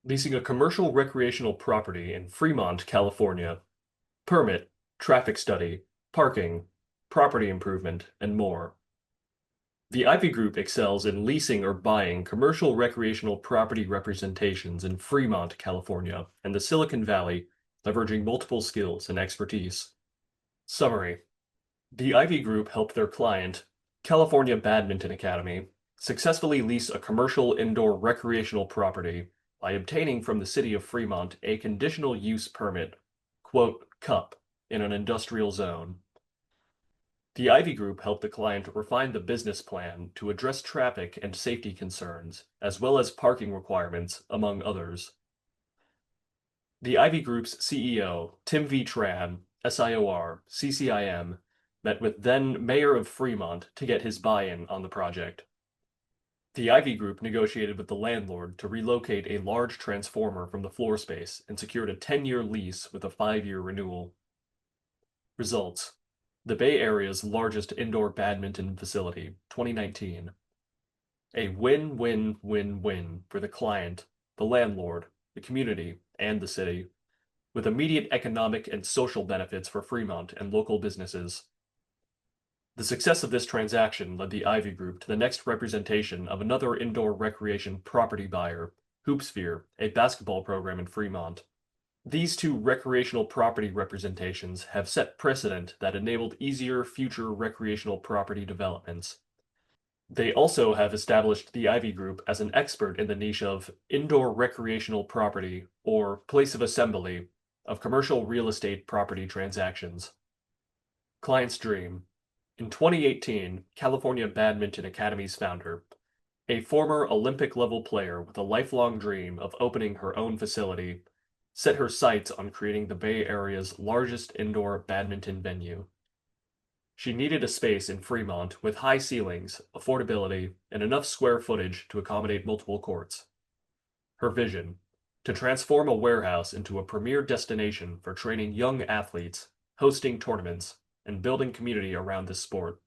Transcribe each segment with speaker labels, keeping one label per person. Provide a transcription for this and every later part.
Speaker 1: Leasing a commercial recreational property in Fremont, California. Permit, traffic study, parking, property improvement, and more. The Ivy Group excels in leasing or buying commercial recreational property representations in Fremont, California, and the Silicon Valley, leveraging multiple skills and expertise. Summary: the Ivy Group helped their client, California Badminton Academy, successfully lease a commercial indoor recreational property by obtaining from the city of Fremont a conditional use permit, quote, CUP, in an industrial zone. The Ivy Group helped the client refine the business plan to address traffic and safety concerns, as well as parking requirements, among others. The Ivy Group's CEO, Tim V. Tran, SIOR, CCIM, met with then Mayor of Fremont to get his buy-in on the project. The Ivy Group negotiated with the landlord to relocate a large transformer from the floor space and secured a 10-year lease with a 5-year renewal. Results: the Bay Area's largest indoor badminton facility, 2019. A win-win-win-win for the client, the landlord, the community, and the city, with immediate economic and social benefits for Fremont and local businesses. The success of this transaction led the Ivy Group to the next representation of another indoor recreation property buyer, Hoopsphere, a basketball program in Fremont. These two recreational property representations have set precedent that enabled easier future recreational property developments. They also have established the Ivy Group as an expert in the niche of indoor recreational property, or place of assembly, of commercial real estate property transactions. Client's dream. In 2018, California Badminton Academy's founder, a former Olympic-level player with a lifelong dream of opening her own facility, set her sights on creating the Bay Area's largest indoor badminton venue. She needed a space in Fremont with high ceilings, affordability, and enough square footage to accommodate multiple courts. Her vision: to transform a warehouse into a premier destination for training young athletes, hosting tournaments, and building community around this sport.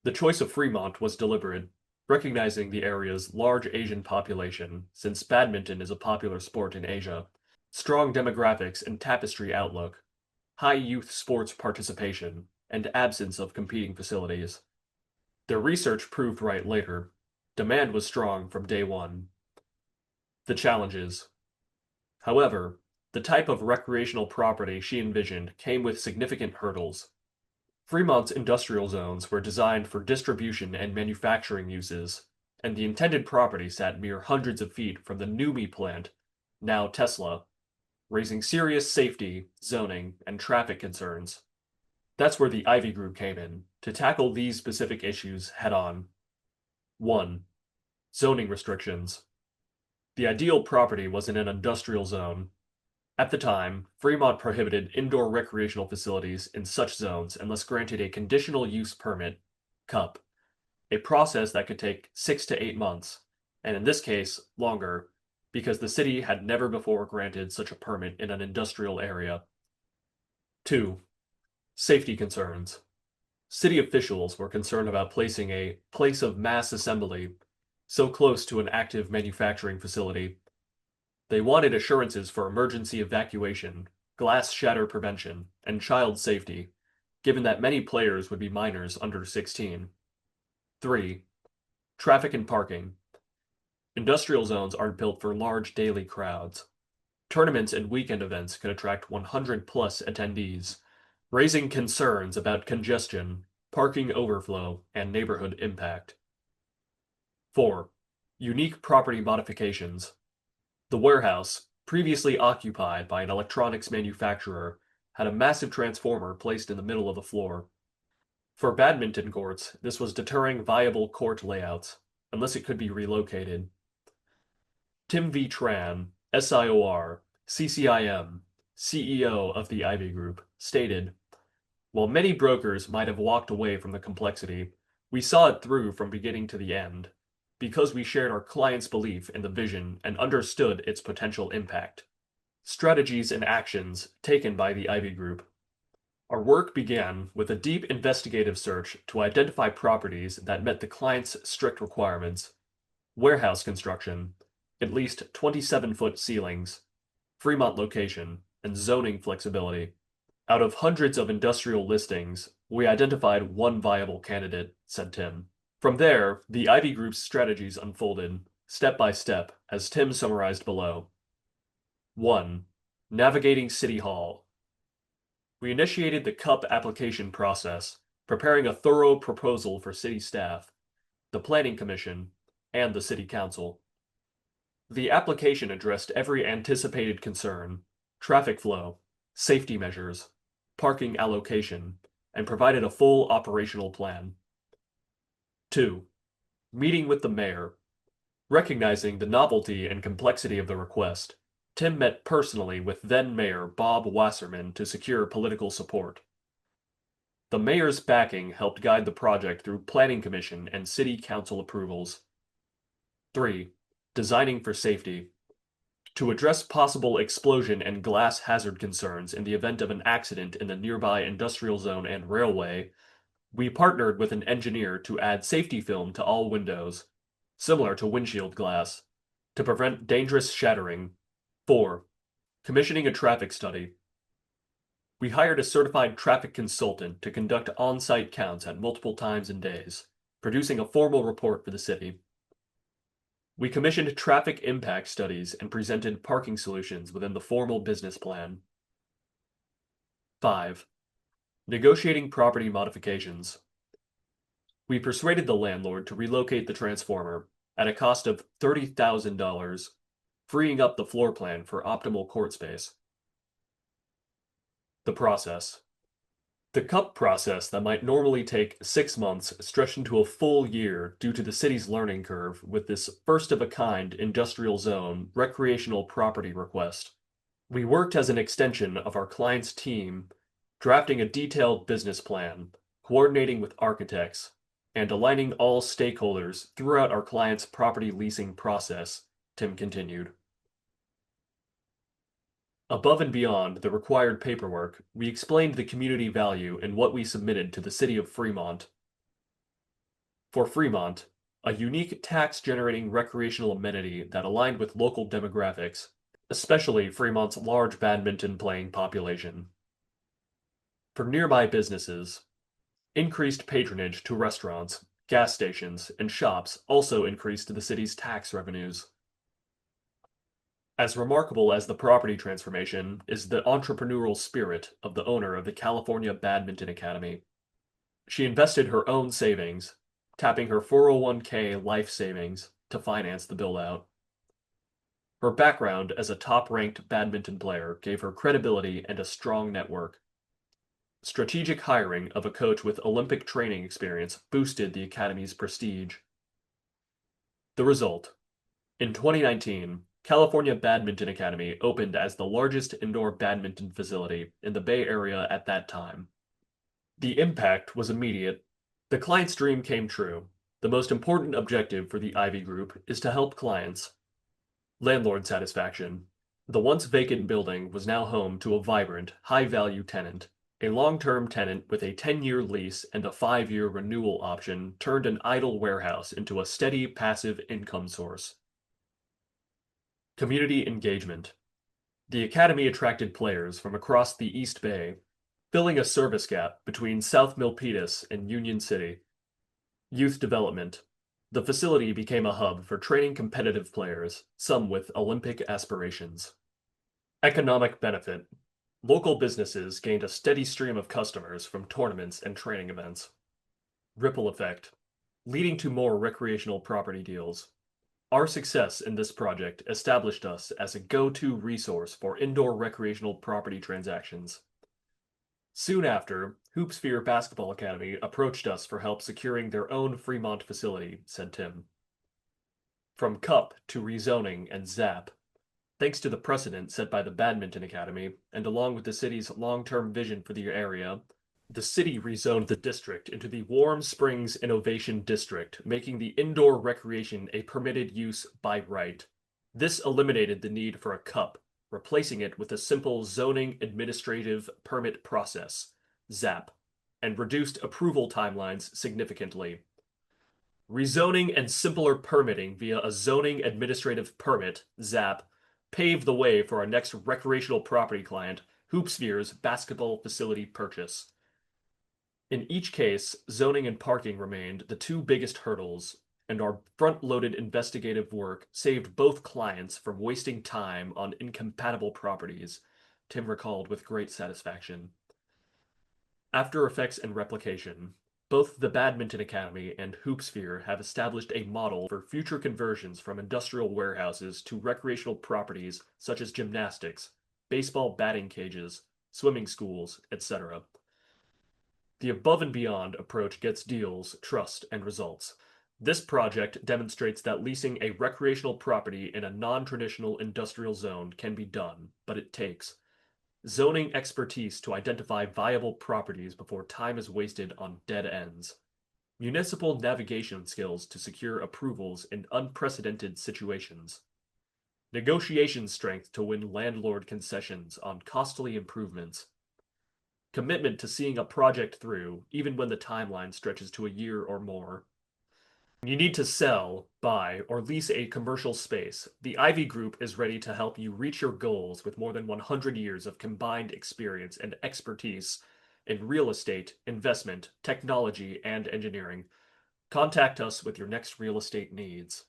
Speaker 1: The choice of Fremont was deliberate, recognizing the area's large Asian population, since badminton is a popular sport in Asia, strong demographics and tapestry outlook, high youth sports participation, and absence of competing facilities. Their research proved right later. Demand was strong from day one. The challenges. However, the type of recreational property she envisioned came with significant hurdles. Fremont's industrial zones were designed for distribution and manufacturing uses, and the intended property sat mere hundreds of feet from the NUMMI plant, now Tesla, raising serious safety, zoning, and traffic concerns. That's where the Ivy Group came in, to tackle these specific issues head-on. 1. Zoning restrictions. The ideal property was in an industrial zone. At the time, Fremont prohibited indoor recreational facilities in such zones unless granted a Conditional Use Permit, CUP, a process that could take 6 to 8 months, and in this case, longer, because the city had never before granted such a permit in an industrial area. 2. Safety concerns. City officials were concerned about placing a place of mass assembly so close to an active manufacturing facility. They wanted assurances for emergency evacuation, glass shatter prevention, and child safety, given that many players would be minors under 16. 3. Traffic and parking. Industrial zones aren't built for large daily crowds. Tournaments and weekend events can attract 100-plus attendees, raising concerns about congestion, parking overflow, and neighborhood impact. 4. Unique property modifications. The warehouse, previously occupied by an electronics manufacturer, had a massive transformer placed in the middle of the floor. For badminton courts, this was deterring viable court layouts, unless it could be relocated. Tim V. Tran, SIOR, CCIM, CEO of the Ivy Group, stated, "While many brokers might have walked away from the complexity, we saw it through from beginning to the end, because we shared our client's belief in the vision and understood its potential impact." Strategies and actions taken by the Ivy Group. Our work began with a deep investigative search to identify properties that met the client's strict requirements: warehouse construction, at least 27-foot ceilings, Fremont location, and zoning flexibility. Out of hundreds of industrial listings, we identified one viable candidate, said Tim. From there, the Ivy Group's strategies unfolded, step by step, as Tim summarized below. 1. Navigating City Hall. We initiated the CUP application process, preparing a thorough proposal for city staff, the Planning Commission, and the City Council. The application addressed every anticipated concern, traffic flow, safety measures, parking allocation, and provided a full operational plan. 2. Meeting with the mayor. Recognizing the novelty and complexity of the request, Tim met personally with then-Mayor Bob Wasserman to secure political support. The mayor's backing helped guide the project through Planning Commission and City Council approvals. 3. Designing for safety. To address possible explosion and glass hazard concerns in the event of an accident in the nearby industrial zone and railway, we partnered with an engineer to add safety film to all windows, similar to windshield glass, to prevent dangerous shattering. 4. Commissioning a traffic study. We hired a certified traffic consultant to conduct on-site counts at multiple times and days, producing a formal report for the city. We commissioned traffic impact studies and presented parking solutions within the formal business plan. 5. Negotiating property modifications. We persuaded the landlord to relocate the transformer at a cost of $30,000, freeing up the floor plan for optimal court space. The process. The CUP process that might normally take 6 months stretched into a full year due to the city's learning curve with this first-of-a-kind industrial zone recreational property request. We worked as an extension of our client's team, drafting a detailed business plan, coordinating with architects, and aligning all stakeholders throughout our client's property leasing process, Tim continued. Above and beyond the required paperwork, we explained the community value in what we submitted to the city of Fremont. For Fremont, a unique tax-generating recreational amenity that aligned with local demographics, especially Fremont's large badminton playing population. For nearby businesses, increased patronage to restaurants, gas stations, and shops also increased the city's tax revenues. As remarkable as the property transformation is the entrepreneurial spirit of the owner of the California Badminton Academy. She invested her own savings, tapping her 401k life savings to finance the build-out. Her background as a top-ranked badminton player gave her credibility and a strong network. Strategic hiring of a coach with Olympic training experience boosted the Academy's prestige. The result: in 2019, California Badminton Academy opened as the largest indoor badminton facility in the Bay Area at that time. The impact was immediate. The client's dream came true. The most important objective for the Ivy Group is to help clients. Landlord satisfaction. The once vacant building was now home to a vibrant, high-value tenant. A long-term tenant with a 10-year lease and a 5-year renewal option turned an idle warehouse into a steady, passive income source. Community engagement. The Academy attracted players from across the East Bay, filling a service gap between South Milpitas and Union City. Youth development. The facility became a hub for training competitive players, some with Olympic aspirations. Economic benefit. Local businesses gained a steady stream of customers from tournaments and training events. Ripple effect, leading to more recreational property deals. Our success in this project established us as a go-to resource for indoor recreational property transactions. Soon after, Hoopsphere Basketball Academy approached us for help securing their own Fremont facility, said Tim. From CUP to rezoning and ZAP, thanks to the precedent set by the Badminton Academy, and along with the city's long-term vision for the area, the city rezoned the district into the Warm Springs Innovation District, making the indoor recreation a permitted use by right. This eliminated the need for a CUP, replacing it with a simple Zoning Administrative Permit Process, ZAP, and reduced approval timelines significantly. Rezoning and simpler permitting via a zoning administrative permit, ZAP, paved the way for our next recreational property client, Hoopsphere's basketball facility purchase. In each case, zoning and parking remained the two biggest hurdles, and our front-loaded investigative work saved both clients from wasting time on incompatible properties, Tim recalled with great satisfaction. After effects and replication, both the Badminton Academy and Hoopsphere have established a model for future conversions from industrial warehouses to recreational properties such as gymnastics, baseball batting cages, swimming schools, etc. The above and beyond approach gets deals, trust, and results. This project demonstrates that leasing a recreational property in a non-traditional industrial zone can be done, but it takes zoning expertise to identify viable properties before time is wasted on dead ends, municipal navigation skills to secure approvals in unprecedented situations, negotiation strength to win landlord concessions on costly improvements, commitment to seeing a project through, even when the timeline stretches to a year or more. You need to sell, buy, or lease a commercial space. The Ivy Group is ready to help you reach your goals with more than 100 years of combined experience and expertise in real estate, investment, technology, and engineering. Contact us with your next real estate needs.